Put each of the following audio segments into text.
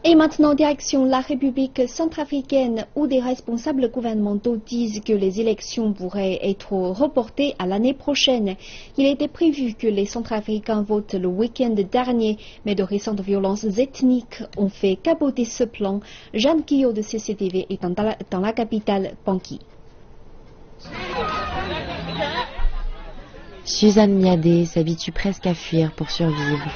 Et maintenant, direction la République centrafricaine, où des responsables gouvernementaux disent que les élections pourraient être reportées à l'année prochaine. Il était prévu que les Centrafricains votent le week-end dernier, mais de récentes violences ethniques ont fait capoter ce plan. Jeanne Quillot de CCTV est dans la capitale, Bangui. Suzanne Miadé s'habitue presque à fuir pour survivre.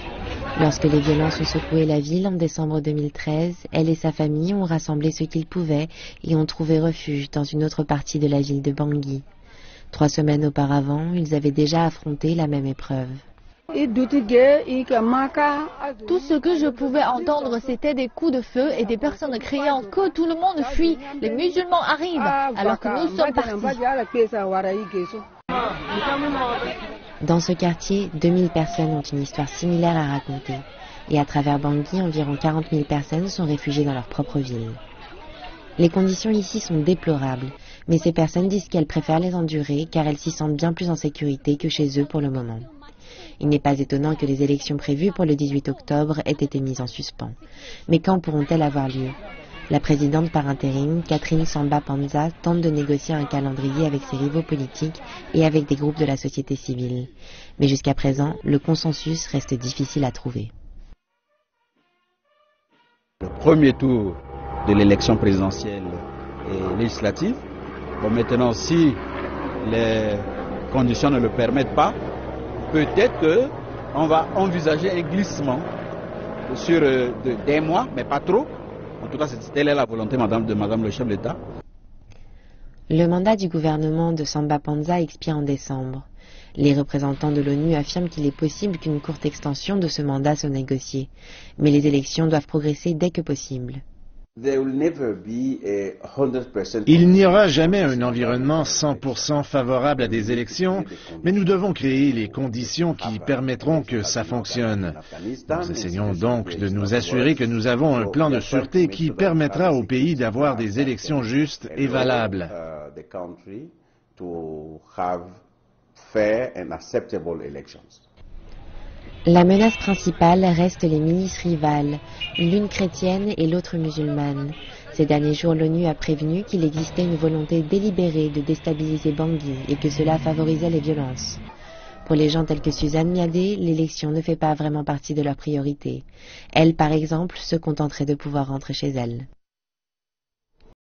Lorsque les violences ont secoué la ville en décembre 2013, elle et sa famille ont rassemblé ce qu'ils pouvaient et ont trouvé refuge dans une autre partie de la ville de Bangui. 3 semaines auparavant, ils avaient déjà affronté la même épreuve. Tout ce que je pouvais entendre, c'était des coups de feu et des personnes criant que tout le monde fuit, les musulmans arrivent, alors que nous sommes partis. Dans ce quartier, 2000 personnes ont une histoire similaire à raconter. Et à travers Bangui, environ 40 000 personnes sont réfugiées dans leur propre ville. Les conditions ici sont déplorables, mais ces personnes disent qu'elles préfèrent les endurer car elles s'y sentent bien plus en sécurité que chez eux pour le moment. Il n'est pas étonnant que les élections prévues pour le 18 octobre aient été mises en suspens. Mais quand pourront-elles avoir lieu ? La présidente par intérim, Catherine Samba-Panza, tente de négocier un calendrier avec ses rivaux politiques et avec des groupes de la société civile. Mais jusqu'à présent, le consensus reste difficile à trouver. Le premier tour de l'élection présidentielle et législative. Bon, maintenant, si les conditions ne le permettent pas, peut-être qu'on va envisager un glissement sur des mois, mais pas trop. En tout cas, telle est la volonté de Madame le chef de l'État. Le mandat du gouvernement de Samba Panza expire en décembre. Les représentants de l'ONU affirment qu'il est possible qu'une courte extension de ce mandat soit négociée, mais les élections doivent progresser dès que possible. Il n'y aura jamais un environnement 100% favorable à des élections, mais nous devons créer les conditions qui permettront que ça fonctionne. Nous essayons donc de nous assurer que nous avons un plan de sûreté qui permettra au pays d'avoir des élections justes et valables. La menace principale reste les milices rivales, l'une chrétienne et l'autre musulmane. Ces derniers jours, l'ONU a prévenu qu'il existait une volonté délibérée de déstabiliser Bangui et que cela favorisait les violences. Pour les gens tels que Suzanne Miadé, l'élection ne fait pas vraiment partie de leurs priorités. Elle, par exemple, se contenterait de pouvoir rentrer chez elle.